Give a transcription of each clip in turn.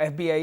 FBI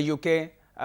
UK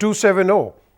270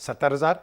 70,000,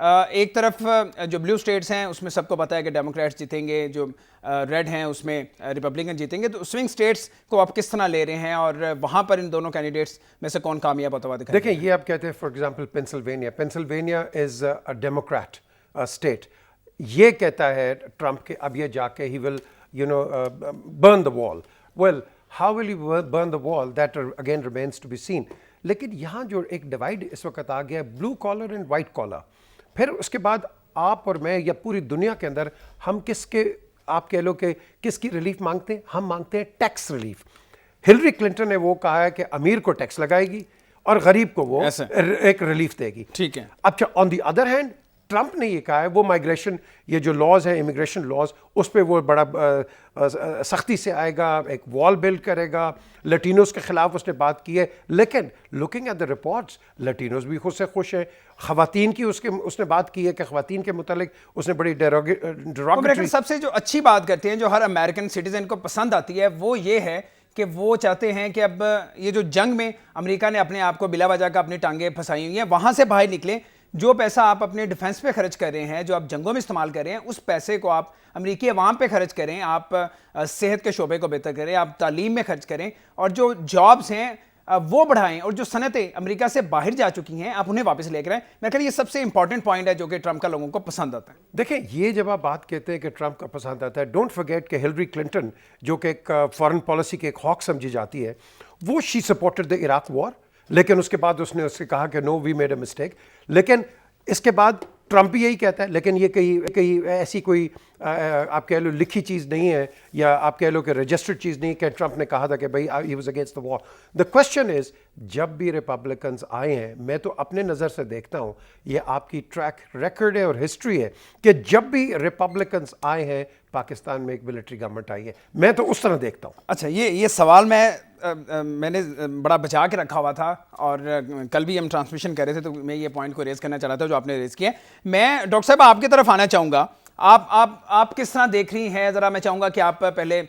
ایک طرف جو بلیو اسٹیٹس ہیں اس میں سب کو پتہ ہے کہ ڈیموکریٹس جیتیں گے, جو ریڈ ہیں اس میں ریپبلکن جیتیں گے, تو سوئنگ اسٹیٹس کو آپ کس طرح لے رہے ہیں اور وہاں پر ان دونوں کینڈیڈیٹس میں سے کون کامیاب ہوتا ہوا دکھائے؟ دیکھیں یہ آپ کہتے ہیں for example Pennsylvania is a Democrat state. یہ کہتا ہے ٹرمپ کہ اب یہ جا کے ہی ول burn the wall. Well, how will you burn the wall? That again remains to be seen. لیکن یہاں جو ایک ڈیوائڈ اس وقت آ گیا ہے, blue collar and white collar. پھر اس کے بعد آپ اور میں یا پوری دنیا کے اندر ہم کس کے, آپ کہہ لو کہ کس کی ریلیف مانگتے ہیں؟ ہم مانگتے ہیں ٹیکس ریلیف. ہلری کلنٹن نے وہ کہا ہے کہ امیر کو ٹیکس لگائے گی اور غریب کو وہ ایک ریلیف دے گی. ٹھیک ہے. اچھا, آن دی ادر ہینڈ ٹرمپ نے یہ کہا ہے وہ مائگریشن, یہ جو لاز ہیں امیگریشن لاز, اس پہ وہ بڑا سختی سے آئے گا, ایک وال بلڈ کرے گا. لٹینوز کے خلاف اس نے بات کی ہے, لیکن لوکنگ ایٹ دا رپورٹس لٹینوز بھی خود سے خوش ہیں. خواتین کی اس نے بات کی ہے کہ خواتین کے متعلق اس نے بڑی ڈیروگیٹری. سب سے جو اچھی بات کرتے ہیں, جو ہر امریکن سٹیزن کو پسند آتی ہے, وہ یہ ہے کہ وہ چاہتے ہیں کہ اب یہ جو جنگ میں امریکہ نے اپنے آپ کو بلا وجہ کا اپنی ٹانگیں پھنسائی ہوئی ہیں, وہاں سے باہر نکلیں. جو پیسہ آپ اپنے ڈیفنس پہ خرچ کر رہے ہیں, جو آپ جنگوں میں استعمال کر رہے ہیں, اس پیسے کو آپ امریکی عوام پہ خرچ کریں, آپ صحت کے شعبے کو بہتر کریں, آپ تعلیم میں خرچ کریں, اور جو جابز ہیں وہ بڑھائیں, اور جو صنعتیں امریکہ سے باہر جا چکی ہیں آپ انہیں واپس لے کر آئیں. میں کہتا ہوں یہ سب سے امپورٹنٹ پوائنٹ ہے جو کہ ٹرمپ کا لوگوں کو پسند آتا ہے. دیکھیں یہ جب آپ بات کہتے ہیں کہ ٹرمپ کا پسند آتا ہے, ڈونٹ فرگیٹ کہ ہلری کلنٹن جو کہ ایک فارن پالیسی کی ایک ہاک سمجھی جاتی ہے, وہ شی سپورٹڈ دا عراق وار, لیکن اس کے بعد اس نے اس سے کہا کہ نو وی میڈ اے مسٹیک. لیکن اس کے بعد ٹرمپ بھی یہی کہتا ہے, لیکن یہ کہیں ایسی کوئی آپ کہہ لو لکھی چیز نہیں ہے, یا آپ کہہ لو کہ رجسٹرڈ چیز نہیں کہ ٹرمپ نے کہا تھا کہ بھائی he was against the war. The question is, جب بھی ریپبلکنز آئے ہیں, میں تو اپنے نظر سے دیکھتا ہوں, یہ آپ کی ٹریک ریکرڈ ہے اور ہسٹری ہے کہ جب بھی ریپبلکنز آئے ہیں پاکستان میں ایک ملٹری گورنمنٹ آئی ہے. میں تو اس طرح دیکھتا ہوں. اچھا, یہ سوال میں نے بڑا بچا کے رکھا ہوا تھا, اور کل بھی ہم ٹرانسمیشن کر رہے تھے تو میں یہ پوائنٹ کو ریز کرنا چاہ رہا تھا جو آپ نے ریز کیا. میں ڈاکٹر صاحب آپ کی طرف آنا چاہوں گا. آپ کس طرح دیکھ رہی ہیں, ذرا میں چاہوں گا کہ آپ پہلے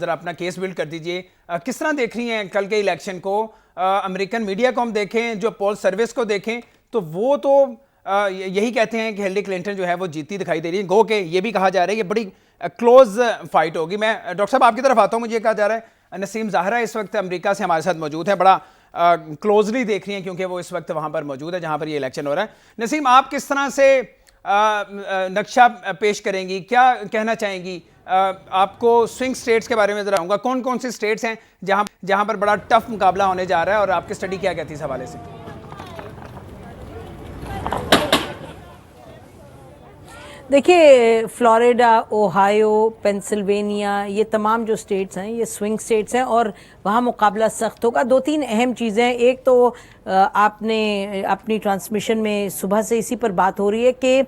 ذرا اپنا کیس بلڈ کر دیجئے. کس طرح دیکھ رہی ہیں کل کے الیکشن کو؟ امریکن میڈیا کو ہم دیکھیں, جو پول سروس کو دیکھیں, تو وہ تو یہی کہتے ہیں کہ ہلری کلنٹن جو ہے وہ جیتی دکھائی دے رہی ہے. گو کہ یہ بھی کہا جا رہا ہے کہ بڑی کلوز فائٹ ہوگی. میں ڈاکٹر صاحب آپ کی طرف آتا ہوں. مجھے کہا جا رہا ہے نسیم ظاہرہ اس وقت امریکہ سے ہمارے ساتھ موجود ہیں, بڑا کلوزلی دیکھ رہی ہیں کیونکہ وہ اس وقت وہاں پر موجود ہے جہاں پر یہ الیکشن ہو رہا ہے. نسیم, آپ کس طرح سے نقشہ پیش کریں گی, کیا کہنا چاہیں گی؟ آپ کو سوئنگ سٹیٹس کے بارے میں ذرا آؤں گا, کون کون سی سٹیٹس ہیں جہاں پر بڑا ٹف مقابلہ ہونے جا رہا ہے, اور آپ کی اسٹڈی کیا کہتی ہے اس حوالے سے؟ دیکھیے, فلوریڈا, اوہایو, پینسلوینیا, یہ تمام جو سٹیٹس ہیں یہ سوئنگ سٹیٹس ہیں, اور وہاں مقابلہ سخت ہوگا. دو تین اہم چیزیں. ایک تو آپ نے اپنی ٹرانسمیشن میں صبح سے اسی پر بات ہو رہی ہے کہ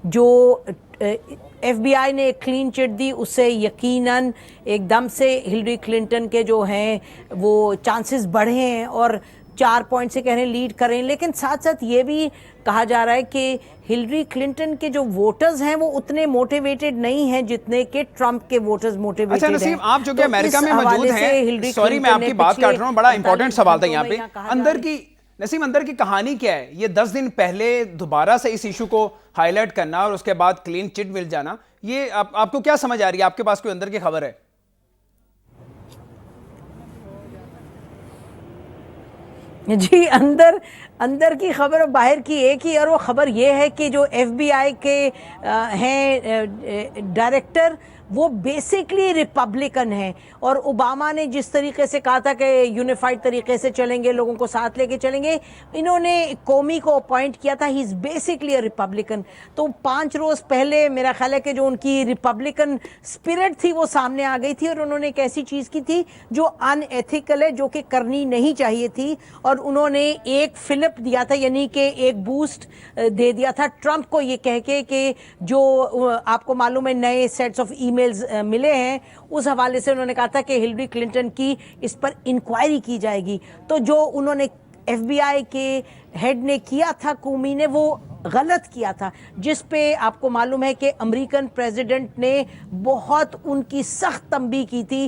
جو ایف بی آئی نے ایک کلین چٹ دی, اس سے یقیناً ایک دم سے ہلری کلنٹن کے جو ہیں وہ چانسز بڑھے ہیں, اور 4 پوائنٹ سے کہہ رہے ہیں لیڈ کریں. لیکن ساتھ ساتھ یہ بھی کہا جا رہا ہے کہ ہلری کلنٹن کے جو ووٹرز ہیں وہ اتنے موٹیویٹڈ نہیں ہیں جتنے کہ ٹرمپ کے ووٹرز موٹیویٹڈ ہیں. اچھا نسیم, آپ جو کہ امریکہ میں موجود ہیں, سوری میں آپ کی بات کاٹ رہا ہوں, بڑا امپورٹنٹ سوال تھا یہاں پہ. اندر کی کہانی کیا ہے؟ یہ 10 دن پہلے دوبارہ سے اس ایشو کو ہائی لائٹ کرنا اور اس کے بعد کلین چٹ مل جانا, یہ آپ کو کیا سمجھ آ رہی ہے؟ آپ کے پاس کوئی اندر کی خبر ہے؟ جی, اندر کی خبر اور باہر کی ایک ہی, اور وہ خبر یہ ہے کہ جو ایف بی آئی کے ہیں ڈائریکٹر وہ بیسکلی ریپبلکن ہیں, اور اوباما نے جس طریقے سے کہا تھا کہ یونیفائڈ طریقے سے چلیں گے, لوگوں کو ساتھ لے کے چلیں گے, انہوں نے کومی کو اپوائنٹ کیا تھا, ہی از بیسکلی اے ریپبلکن. تو 5 روز پہلے میرا خیال ہے کہ جو ان کی ریپبلکن اسپرٹ تھی وہ سامنے آ گئی تھی, اور انہوں نے ایک ایسی چیز کی تھی جو ان ایتھیکل ہے, جو کہ کرنی نہیں چاہیے تھی, اور انہوں نے ایک فلپ دیا تھا, یعنی کہ ایک بوسٹ دے دیا تھا ٹرمپ کو, یہ کہہ کے کہ جو آپ کو معلوم ہے نئے سیٹس آف ای میلز ملے ہیں, اس حوالے سے انہوں نے کہا تھا کہ ہلری کلنٹن کی اس پر انکوائری کی جائے گی. تو جو انہوں نے ایف بی آئی کے ہیڈ نے کیا تھا, کومی نے, وہ غلط کیا تھا, جس پہ آپ کو معلوم ہے کہ امریکن پریزیڈنٹ نے بہت ان کی سخت تنبیہ کی تھی.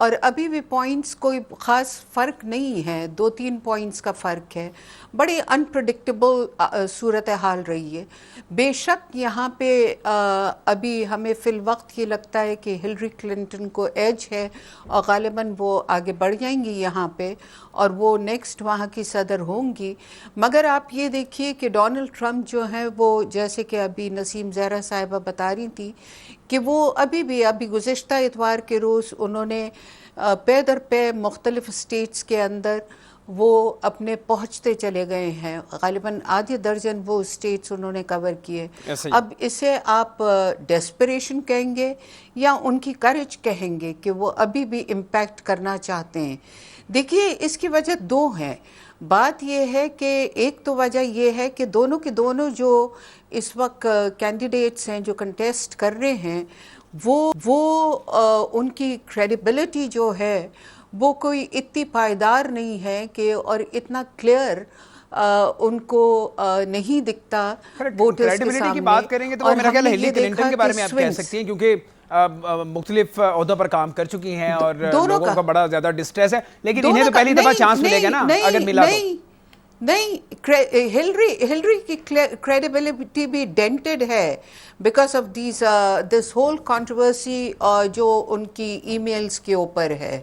اور ابھی بھی پوائنٹس کوئی خاص فرق نہیں ہے, 2-3 پوائنٹس کا فرق ہے. بڑی انپریڈکٹیبل صورتحال رہی ہے. بے شک یہاں پہ ابھی ہمیں فی الوقت یہ لگتا ہے کہ ہلری کلنٹن کو ایج ہے اور غالباً وہ آگے بڑھ جائیں گی یہاں پہ اور وہ نیکسٹ وہاں کی صدر ہوں گی. مگر آپ یہ دیکھیے کہ ڈونلڈ ٹرمپ جو ہیں وہ, جیسے کہ ابھی نسیم زہرا صاحبہ بتا رہی تھی کہ وہ ابھی گزشتہ اتوار کے روز انہوں نے پے در پے مختلف اسٹیٹس کے اندر وہ اپنے پہنچتے چلے گئے ہیں. غالباً آدھے درجن وہ اسٹیٹس انہوں نے کور کیے. اب اسے آپ ڈیسپریشن کہیں گے یا ان کی کریج کہیں گے کہ وہ ابھی بھی امپیکٹ کرنا چاہتے ہیں. دیکھیے اس کی وجہ 2 ہیں. بات یہ ہے کہ ایک تو وجہ یہ ہے کہ دونوں کے دونوں جو اس وقت کینڈیڈیٹس ہیں جو کنٹیسٹ کر رہے ہیں وہ ان کی کریڈیبلٹی جو ہے وہ کوئی اتنی پائیدار نہیں ہے کہ اور اتنا کلیئر ان کو نہیں دکھتا ووٹرز کے سامنے. کی بات کریں گے تو میرا خیال ہے ہلری کلنٹن کے بارے میں آپ کہہ سکتی ہیں کیونکہ مختلف عہدوں پر کام کر چکی ہیں اور لوگوں کا بڑا زیادہ ڈسٹریس ہے, لیکن انہیں تو پہلی دفعہ چانس ملے گا نا اگر ملا تو. نہیں, ہلری کی کریڈیبلٹی بھی ڈینٹڈ ہے because of this whole controversy جو ان کی ای میلز کے اوپر ہے.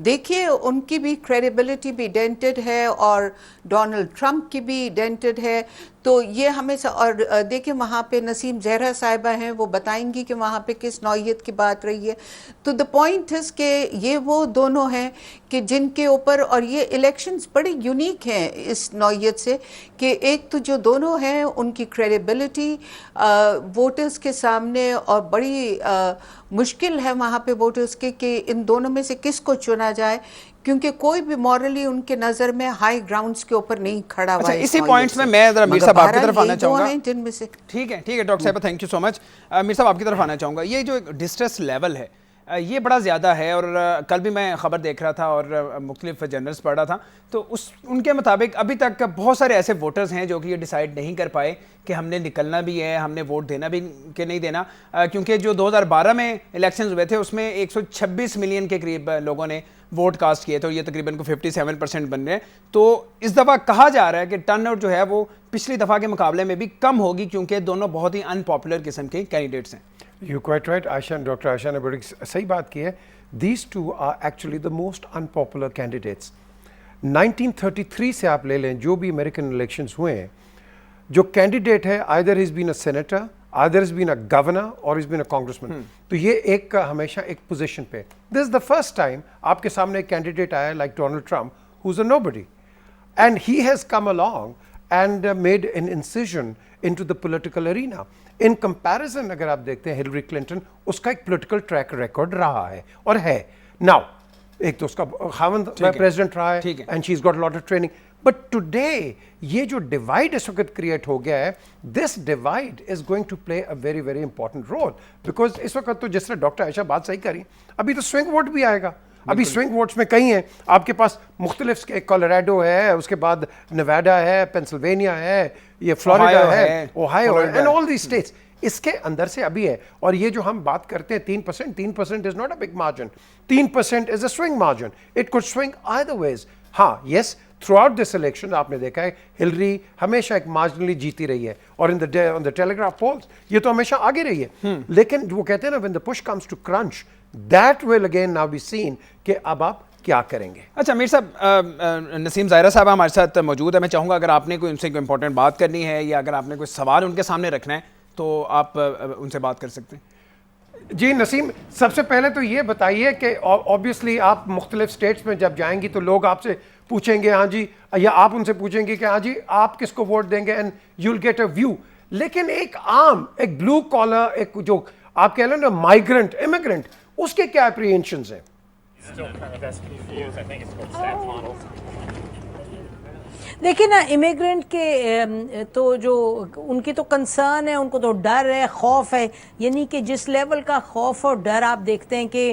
دیکھیے ان کی بھی کریڈیبلٹی بھی ڈینٹڈ ہے اور ڈونلڈ ٹرمپ کی بھی ڈینٹڈ ہے. تو یہ ہمیشہ, اور دیکھیں وہاں پہ نسیم زہرا صاحبہ ہیں وہ بتائیں گی کہ وہاں پہ کس نوعیت کی بات رہی ہے. تو دا پوائنٹ ہے کہ یہ وہ دونوں ہیں کہ جن کے اوپر, اور یہ الیکشنز بڑی یونیک ہیں اس نوعیت سے کہ ایک تو جو دونوں ہیں ان کی کریڈیبلٹی ووٹرز کے سامنے, اور بڑی مشکل ہے وہاں پہ ووٹرز کے کہ ان دونوں میں سے کس کو چنا جائے کیونکہ کوئی بھی مورلی ان کے نظر میں ہائی گراؤنڈز کے اوپر نہیں کھڑا ہوا ہے. اسی پوائنٹس میں ذرا میر صاحب آپ کی طرف آنا چاہوں گا. جن میں سے ٹھیک ہے ڈاکٹر صاحبہ, تھینک یو سو مچ. میر صاحب آپ کی طرف آنا چاہوں گا. یہ جو ڈسٹریس لیول ہے یہ بڑا زیادہ ہے, اور کل بھی میں خبر دیکھ رہا تھا اور مختلف جرنلز پڑھ رہا تھا تو ان کے مطابق ابھی تک بہت سارے ایسے ووٹرز ہیں جو کہ یہ ڈیسائیڈ نہیں کر پائے کہ ہم نے نکلنا بھی ہے, ہم نے ووٹ دینا بھی کہ نہیں دینا, کیونکہ جو 2012 میں الیکشنز ہوئے تھے اس میں 126 ملین کے قریب لوگوں نے ووٹ کاسٹ کیے تھے اور یہ تقریباً کو 57% بن رہے ہیں. تو اس دفعہ کہا جا رہا ہے کہ ٹرن آؤٹ جو ہے وہ پچھلی دفعہ کے مقابلے میں بھی کم ہوگی کیونکہ دونوں بہت ہی ان پاپولر قسم کے کینڈیڈیٹس ہیں. You quite right, Aisha, and Dr. Aisha نے بڑی صحیح بات کی ہے. These two are actually the most unpopular candidates. 1933 سے آپ لے لیں جو بھی امریکن الیکشنز ہوئے ہیں, جو کینڈیڈیٹ ہے either he's been a senator, either he's been a governor or he's been a congressman. تو یہ ایک ہمیشہ ایک پوزیشن پہ. This is the first time آپ کے سامنے ایک کینڈیڈیٹ آیا like Donald Trump who's a nobody. And he has come along and made an incision into the political arena. In comparison اگر آپ دیکھتے ہیں ہلری کلنٹن, اس کا ایک پولیٹیکل ٹریک ریکارڈ رہا ہے اور ہے. Now ایک تو اس کا خاوند پریزیڈنٹ رہا ہے and she's got a lot of training. But today یہ جو ڈیوائڈ اس وقت کریٹ ہو گیا ہے, this divide is going to play a very very important role because اس وقت تو جس طرح ڈاکٹر عائشہ بات صحیح کری, ابھی تو سوئنگ ووٹ بھی آئے گا. ابھی سوئنگ ووٹس میں کئی ہیں آپ کے پاس مختلف, کولوراڈو ہے, اس کے بعد نیواڈا ہے, پینسلوینیا ہے, یہ فلوریڈا ہے, اوہایو ہے, اینڈ آل دیز اسٹیٹس اس کے اندر سے ابھی ہے. اور یہ جو ہم بات کرتے ہیں 3% is not a big margin, 3% is a swing margin, it could swing either ways. ہاں یس, تھرو آؤٹ دس الیکشن آپ نے دیکھا ہے ہلری ہمیشہ ایک مارجنلی جیتی رہی ہے اور ان دا ٹیلی گراف پولز یہ تو ہمیشہ آگے رہی ہے. لیکن وہ کہتے ہیں نا when the push comes to crunch, that will again now be seen کہ اب آپ کیا کریں گے. اچھا میر صاحب, نسیم زاہرہ صاحب ہمارے ساتھ موجود ہے. میں چاہوں گا اگر آپ نے کوئی ان سے کوئی امپورٹنٹ بات کرنی ہے یا اگر آپ نے کوئی سوال ان کے سامنے رکھنا ہے تو آپ ان سے بات کر سکتے ہیں. جی نسیم, سب سے پہلے تو یہ بتائیے کہ آبویسلی آپ مختلف اسٹیٹس میں جب جائیں گی تو لوگ آپ سے پوچھیں گے ہاں جی, یا آپ ان سے پوچھیں گے کہ ہاں جی آپ کس کو ووٹ دیں گے, and you will get a view. لیکن ایک عام, ایک بلو کالر, ایک جو آپ کہہ لیں نا مائیگرنٹ, امیگرنٹ, اس کے کیا اپریہینشنز ہیں؟ دیکھیں نا, امیگرینٹ کے تو جو ان کی تو کنسرن ہے, ان کو تو ڈر ہے, خوف ہے, یعنی کہ جس لیول کا خوف اور ڈر آپ دیکھتے ہیں کہ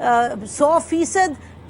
100%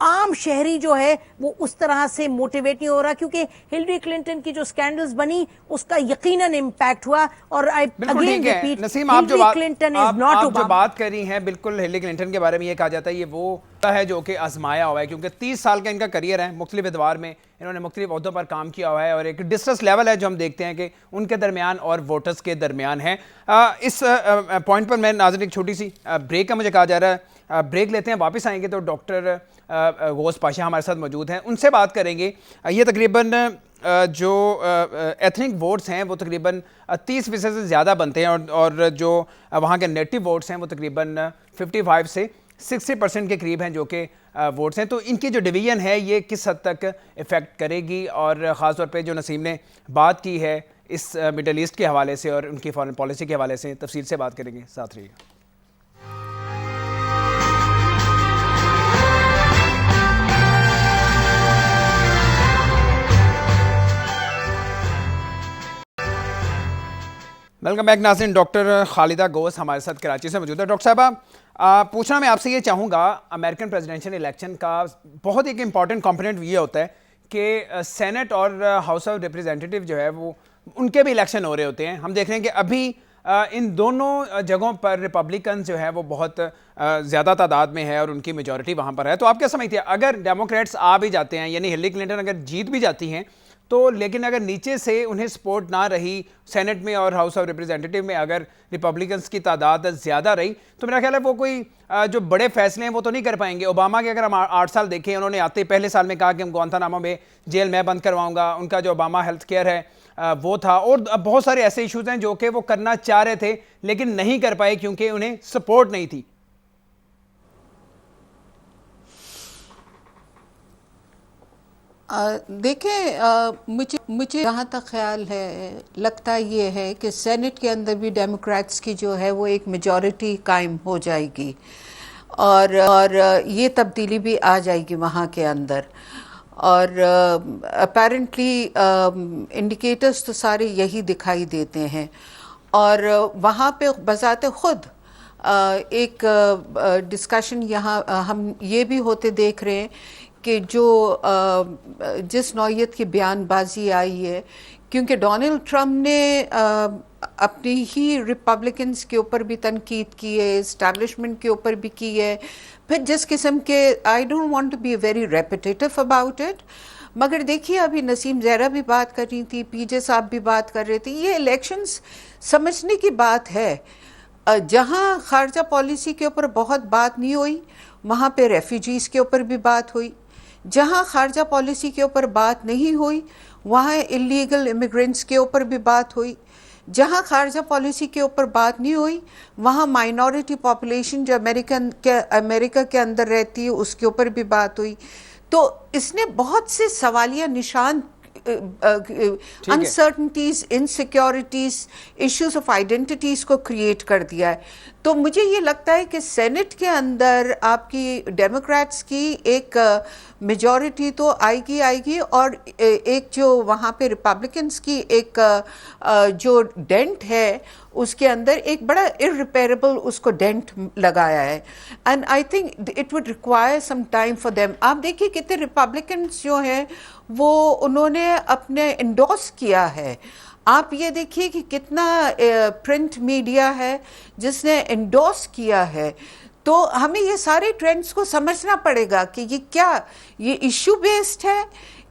عام شہری جو ہے وہ اس طرح سے موٹیویٹ نہیں ہو رہا, کیونکہ ہلری کلنٹن کی جو سکینڈلز بنی اس کا یقیناً امپیکٹ ہوا. اور بالکل ٹھیک ہے نسیم, آپ جو بات کر رہی ہیں بالکل ہلری کلنٹن کے بارے میں یہ کہا جاتا ہے یہ وہ ہے جو کہ آزمایا ہوا ہے, کیونکہ 30 سال کا ان کا کریئر ہے, مختلف ادوار میں انہوں نے مختلف عہدوں پر کام کیا ہوا ہے, اور ایک ڈسٹرس لیول ہے جو ہم دیکھتے ہیں کہ ان کے درمیان اور ووٹرز کے درمیان ہے. اس پوائنٹ پر میں ناظرین ایک چھوٹی سی بریک کا مجھے کہا جا رہا ہے, بریک لیتے ہیں, واپس آئیں گے تو ڈاکٹر غوث پاشا ہمارے ساتھ موجود ہیں, ان سے بات کریں گے. یہ تقریباً جو ایتھنک ووٹس ہیں وہ تقریباً 30% سے زیادہ بنتے ہیں, اور جو وہاں کے نیٹو ووٹس ہیں وہ تقریباً 55 سے 60% کے قریب ہیں جو کہ ووٹس ہیں. تو ان کی جو ڈویژن ہے یہ کس حد تک افیکٹ کرے گی, اور خاص طور پہ جو نسیم نے بات کی ہے اس مڈل ایسٹ کے حوالے سے اور ان کی فارن پالیسی کے حوالے سے, تفصیل سے بات کریں گے, ساتھ رہیے گا. ویلکم بیک ناظرین, ڈاکٹر خالدہ غوث ہمارے ساتھ کراچی سے موجود ہے. ڈاکٹر صاحبہ, پوچھنا میں آپ سے یہ چاہوں گا, امریکن پریزیڈنشل الیکشن کا بہت ایک امپورٹنٹ کمپوننٹ یہ ہوتا ہے کہ سینٹ اور ہاؤس آف ریپریزنٹیٹیو جو ہے وہ ان کے بھی الیکشن ہو رہے ہوتے ہیں. ہم دیکھ رہے ہیں کہ ابھی ان دونوں جگہوں پر ریپبلکنز جو ہے وہ بہت زیادہ تعداد میں ہے اور ان کی میجورٹی وہاں پر ہے. تو آپ کیا سمجھتے ہیں اگر ڈیموکریٹس آ بھی جاتے ہیں, یعنی ہلری کلنٹن اگر جیت بھی جاتی ہیں تو, لیکن اگر نیچے سے انہیں سپورٹ نہ رہی سینٹ میں اور ہاؤس آف ریپریزنٹیٹیو میں, اگر ریپبلکنز کی تعداد زیادہ رہی, تو میرا خیال ہے وہ کوئی جو بڑے فیصلے ہیں وہ تو نہیں کر پائیں گے. اوباما کے اگر ہم 8 سال دیکھیں, انہوں نے آتے پہلے سال میں کہا کہ ہم گوانتانامو میں جیل میں بند کرواؤں گا, ان کا جو اوباما ہیلتھ کیئر ہے وہ تھا, اور بہت سارے ایسے ایشوز ہیں جو کہ وہ کرنا چاہ رہے تھے لیکن نہیں کر پائے کیونکہ انہیں سپورٹ نہیں تھی. دیکھیں, مجھے جہاں تک خیال ہے لگتا یہ ہے کہ سینٹ کے اندر بھی ڈیموکریٹس کی جو ہے وہ ایک میجورٹی قائم ہو جائے گی, اور یہ تبدیلی بھی آ جائے گی وہاں کے اندر. اور اپیرنٹلی انڈیکیٹرز تو سارے یہی دکھائی دیتے ہیں, اور وہاں پہ بذات خود ایک ڈسکشن یہاں ہم یہ بھی ہوتے دیکھ رہے ہیں کہ جو جس نوعیت کی بیان بازی آئی ہے, کیونکہ ڈونلڈ ٹرمپ نے اپنی ہی ریپبلکنز کے اوپر بھی تنقید کی ہے, اسٹیبلشمنٹ کے اوپر بھی کی ہے, پھر جس قسم کے I don't want to be very repetitive about it. مگر دیکھیے ابھی نسیم زہرا بھی بات کر رہی تھی, پی جے صاحب بھی بات کر رہے تھے, یہ الیکشنز سمجھنے کی بات ہے. جہاں خارجہ پالیسی کے اوپر بہت بات نہیں ہوئی وہاں پہ ریفیوجیز کے اوپر بھی بات ہوئی. جہاں خارجہ پالیسی کے اوپر بات نہیں ہوئی وہاں اللیگل امیگرینٹس کے اوپر بھی بات ہوئی. جہاں خارجہ پالیسی کے اوپر بات نہیں ہوئی وہاں مائنورٹی پاپولیشن جو امریکہ کے اندر رہتی ہے اس کے اوپر بھی بات ہوئی. تو اس نے بہت سے سوالیہ نشان, uncertainties, insecurities, issues of identities کو کریٹ کر دیا ہے. تو مجھے یہ لگتا ہے کہ سینٹ کے اندر آپ کی ڈیموکریٹس کی ایک میجورٹی تو آئے گی, اور ایک جو وہاں پہ ریپبلکنس کی ایک جو ڈینٹ ہے اس کے اندر ایک بڑا irreparable اس کو ڈینٹ لگایا ہے. And I think it would require some time for them. آپ دیکھیے کتنے ریپبلکنس جو ہیں وہ انہوں نے اپنے انڈورس کیا ہے. آپ یہ دیکھیے کہ کتنا پرنٹ میڈیا ہے جس نے انڈورس کیا ہے. تو ہمیں یہ سارے ٹرینڈز کو سمجھنا پڑے گا کہ یہ کیا, یہ ایشو بیسڈ ہے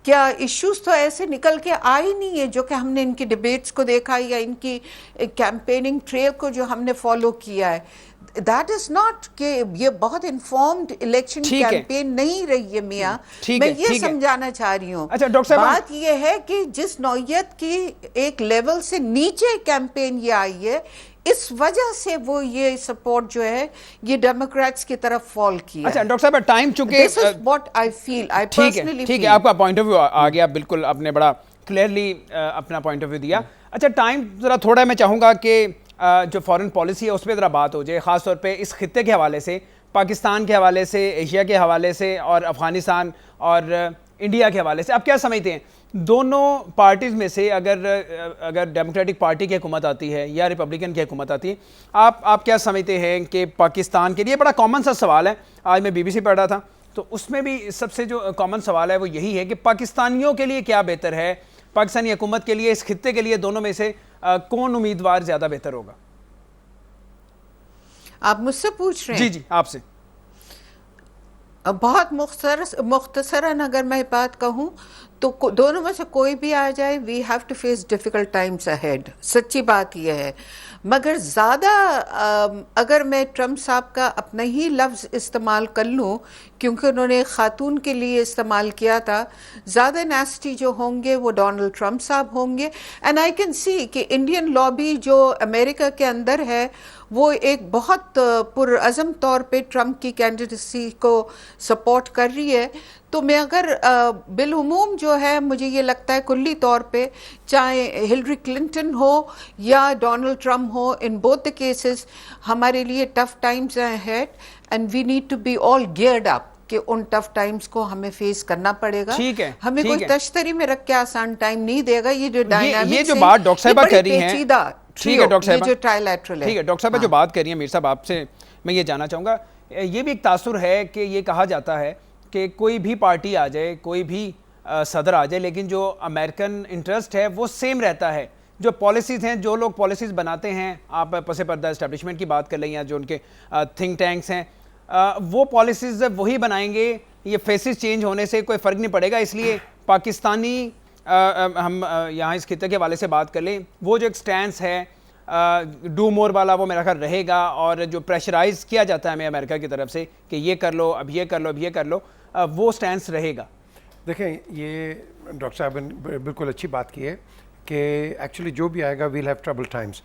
کیا. ایشوز تو ایسے نکل کے آئی نہیں ہے جو کہ ہم نے ان کی ڈیبیٹس کو دیکھا یا ان کی کیمپیننگ ٹریل کو جو ہم نے فالو کیا ہے. دیٹ از ناٹ کہ یہ بہت انفارمڈ الیکشن کیمپین نہیں رہی ہے میاں, میں یہ سمجھانا چاہ رہی ہوں. بات یہ ہے کہ جس نوعیت کی ایک لیول سے نیچے کیمپین یہ آئی ہے اس وجہ سے وہ یہ سپورٹ جو ہے یہ ڈیموکریٹس کی طرف فال کیا. اچھا ڈاکٹر صاحب, ٹائم چونکہ دس is what I feel, I personally ٹھیک ہے, آپ کا پوائنٹ آف ویو آ گیا, بالکل آپ نے بڑا کلیئرلی اپنا پوائنٹ آف ویو دیا. اچھا ٹائم ذرا تھوڑا میں چاہوں گا کہ جو فارن پالیسی ہے اس پہ ذرا بات ہو جائے, خاص طور پہ اس خطے کے حوالے سے, پاکستان کے حوالے سے, ایشیا کے حوالے سے, اور افغانستان اور انڈیا کے حوالے سے. آپ کیا سمجھتے ہیں دونوں پارٹیز میں سے اگر ڈیموکریٹک پارٹی کی حکومت آتی ہے یا ریپبلکن کی حکومت آتی ہے, آپ کیا سمجھتے ہیں کہ پاکستان کے لیے, بڑا کامن سا سوال ہے, آج میں بی بی سی پڑھ رہا تھا تو اس میں بھی سب سے جو کامن سوال ہے وہ یہی ہے کہ پاکستانیوں کے لیے کیا بہتر ہے, پاکستانی حکومت کے لیے, اس خطے کے لیے, دونوں میں سے کون امیدوار زیادہ بہتر ہوگا؟ آپ مجھ سے پوچھ رہے ہیں؟ جی آپ سے. بہت مختصراً اگر میں بات کہوں تو دونوں میں سے کوئی بھی آ جائے, we have to face difficult times ahead, سچی بات یہ ہے. مگر زیادہ اگر میں ٹرمپ صاحب کا اپنا ہی لفظ استعمال کر لوں, کیونکہ انہوں نے خاتون کے لیے استعمال کیا تھا, زیادہ نیسٹی جو ہوں گے وہ ڈونلڈ ٹرمپ صاحب ہوں گے. اینڈ آئی کین سی کہ انڈین لابی جو امریکہ کے اندر ہے وہ ایک بہت پرعزم طور پہ ٹرمپ کی کینڈیڈیسی کو سپورٹ کر رہی ہے. تو میں اگر بالعموم جو ہے مجھے یہ لگتا ہے کلی طور پہ چاہے ہلری کلنٹن ہو یا ڈونلڈ ٹرمپ ہو, ان بوتھ دا کیسز ہمارے لیے ٹف ٹائمز ہیں ahead, and we need to be all geared up کہ ان ٹف ٹائمز کو ہمیں فیس کرنا پڑے گا. ہمیں کوئی تشتری میں رکھ کے آسان ٹائم نہیں دے گا. یہ جو ڈائنامکس یہ جو بات ڈاکٹر صاحبہ کہہ رہی ہیں, ٹھیک ہے ڈاکٹر صاحبہ, جو ٹرائیلیٹرل ہے, ٹھیک ہے ڈاکٹر صاحبہ جو بات کر رہی ہیں, میر صاحب آپ سے میں یہ جاننا چاہوں گا, یہ بھی ایک تاثر ہے کہ یہ کہا جاتا ہے کہ کوئی بھی پارٹی آ جائے, کوئی بھی صدر آ جائے, لیکن جو امریکن انٹرسٹ ہے وہ سیم رہتا ہے. جو پالیسیز ہیں, جو لوگ پالیسیز بناتے ہیں, آپ پس پردہ اسٹیبلشمنٹ کی بات کر لیں یا جو ان کے تھنک ٹینکس ہیں, وہ پالیسیز وہی بنائیں گے. یہ فیسز چینج ہونے سے کوئی فرق نہیں پڑے گا. اس لیے پاکستانی, ہم یہاں اس خطے کے حوالے سے بات کر لیں, وہ جو ایک سٹینس ہے ڈو مور والا, وہ میرا خیال رہے گا. اور جو پریشرائز کیا جاتا ہے ہمیں امریکہ کی طرف سے کہ یہ کر لو, اب یہ کر لو, اب یہ کر لو, وہ سٹینس رہے گا. دیکھیں یہ ڈاکٹر صاحب نے بالکل اچھی بات کی ہے کہ ایکچولی جو بھی آئے گا we'll have trouble times.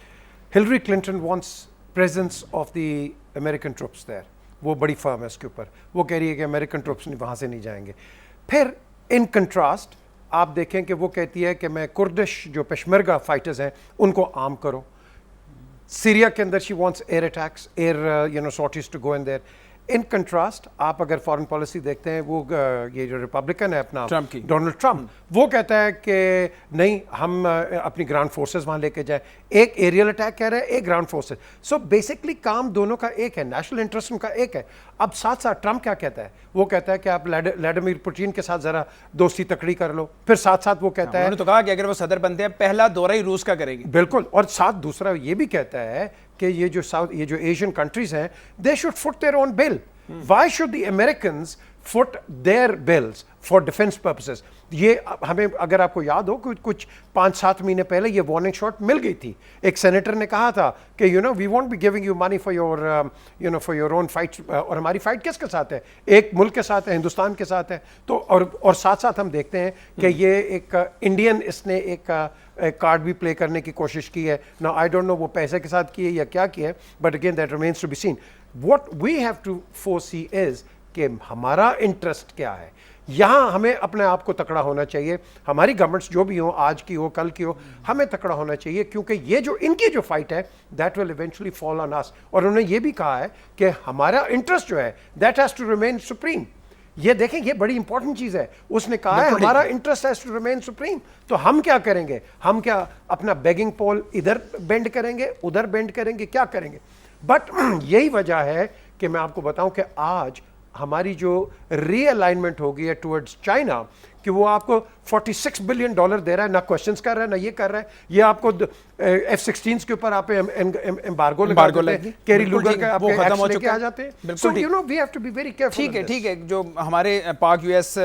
Hillary Clinton wants presence of the American troops there, وہ بڑی فرم ہے اس کے اوپر, وہ کہہ رہی ہے کہ امریکن ٹروپس وہاں سے نہیں جائیں گے. پھر ان کنٹراسٹ آپ دیکھیں کہ وہ کہتی ہے کہ میں کردش جو پشمرگہ فائٹرز ہیں ان کو عام کرو. سیریا کے اندر she wants air attacks, air sorties to go in there. In contrast آپ اگر فارن پالیسی دیکھتے ہیں, وہ یہ جو ریپبلکن ہے اپنا ڈونلڈ ٹرمپ, وہ کہتا ہے کہ نہیں ہم اپنی گراؤنڈ فورسز وہاں لے کے جائیں. ایک ایریل اٹیک کہہ رہے ہیں, ایک گراؤنڈ فورسز. سو بیسکلی کام دونوں کا ایک ہے, نیشنل انٹرسٹ ان کا ایک ہے. اب ساتھ ساتھ ٹرمپ کیا کہتا ہے, وہ کہتا ہے کہ آپ ولاڈیمیر پوٹین کے ساتھ ذرا دوستی تکڑی کر لو. پھر ساتھ ساتھ وہ کہتا ہے, انہوں نے تو کہا کہ اگر وہ صدر بنتے ہیں پہلا دورہ ہی روس کا کریں گے. بالکل. اور ساتھ دوسرا یہ بھی کہتا ہے کہ یہ جو ایشین کنٹریز ہیں, they should foot their own bill. Why should the Americans foot their bills for defense purposes? یہ ہمیں اگر آپ کو یاد ہو کچھ 5-7 مہینے پہلے یہ وارننگ شاٹ مل گئی تھی. ایک سینیٹر نے کہا تھا کہ we won't be giving you money for your own fights. اور ہماری فائٹ کس کے ساتھ ہے؟ ایک ملک کے ساتھ ہے, ہندوستان کے ساتھ ہے. تو اور ساتھ ساتھ ہم دیکھتے ہیں کہ یہ ایک انڈین اس نے ایک کارڈ بھی پلے کرنے کی کوشش کی ہے. Now I don't know وہ پیسے کے ساتھ کی ہے یا کیا کی ہے, but again that remains to be seen. What we have to foresee is کہ ہمارا انٹرسٹ کیا ہے. یہاں ہمیں اپنے آپ کو تکڑا ہونا چاہیے. ہماری گورنمنٹس جو بھی ہوں, آج کی ہو کل کی ہو, ہمیں تکڑا ہونا چاہیے, کیونکہ یہ جو ان کی جو فائٹ ہے دیٹ ول ایونچولی فال آن اس. اور انہوں نے یہ بھی کہا ہے کہ ہمارا انٹرسٹ جو ہے that has to remain supreme. یہ دیکھیں یہ بڑی امپورٹنٹ چیز ہے. اس نے کہا ہے ہمارا interest has to remain supreme. تو ہم کیا کریں گے؟ ہم کیا اپنا بیگنگ پول ادھر بینڈ کریں گے, ادھر بینڈ کریں گے, کیا کریں گے؟ بٹ یہی وجہ ہے کہ میں آپ کو بتاؤں کہ آج ہماری جو ری الائنمنٹ ہو گئی ہے ٹورڈز چائنا, کہ وہ آپ کو $46 بلین دے رہا ہے, نہ کوشچنس کر رہا ہے, نہ یہ کر رہا ہے. یہ آپ کو F-16 کے اوپر آپ ایمبارگو لگا دیتے ہیں, کیری لوگر کا آپ کے ایکس لے کے آ جاتے ہیں. So we have to be very careful. ٹھیک ہے. جو ہمارے پاک یو ایس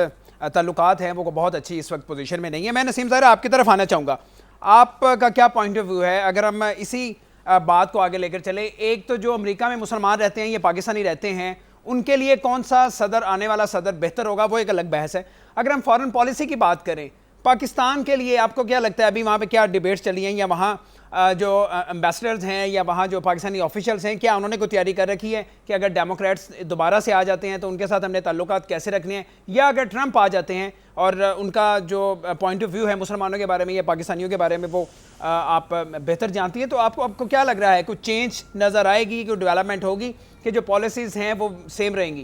تعلقات ہیں وہ بہت اچھی اس وقت پوزیشن میں نہیں ہے. میں نسیم ظاہر آپ کی طرف آنا چاہوں گا, آپ کا کیا پوائنٹ آف ویو ہے اگر ہم اسی بات کو آگے لے کر چلیں؟ ایک تو جو امریکہ میں مسلمان رہتے ہیں, یہ پاکستانی رہتے ہیں, ان کے لیے کون سا صدر, آنے والا صدر بہتر ہوگا, وہ ایک الگ بحث ہے. اگر ہم فارن پالیسی کی بات کریں, پاکستان کے لیے آپ کو کیا لگتا ہے ابھی وہاں پہ کیا ڈیبیٹس چلی ہیں, یا وہاں جو امبیسڈرز ہیں یا وہاں جو پاکستانی آفیشلز ہیں, کیا انہوں نے کوئی تیاری کر رکھی ہے کہ اگر ڈیموکریٹس دوبارہ سے آ جاتے ہیں تو ان کے ساتھ ہم نے تعلقات کیسے رکھنے ہیں, یا اگر ٹرمپ آ جاتے ہیں اور ان کا جو پوائنٹ آف ویو ہے مسلمانوں کے بارے میں یا پاکستانیوں کے بارے میں وہ آپ بہتر جانتی ہیں, تو آپ کو کیا لگ رہا ہے, کوئی چینج نظر آئے گی, کوئی ڈیولپمنٹ ہوگی کہ جو پالیسیز ہیں وہ سیم رہیں گی؟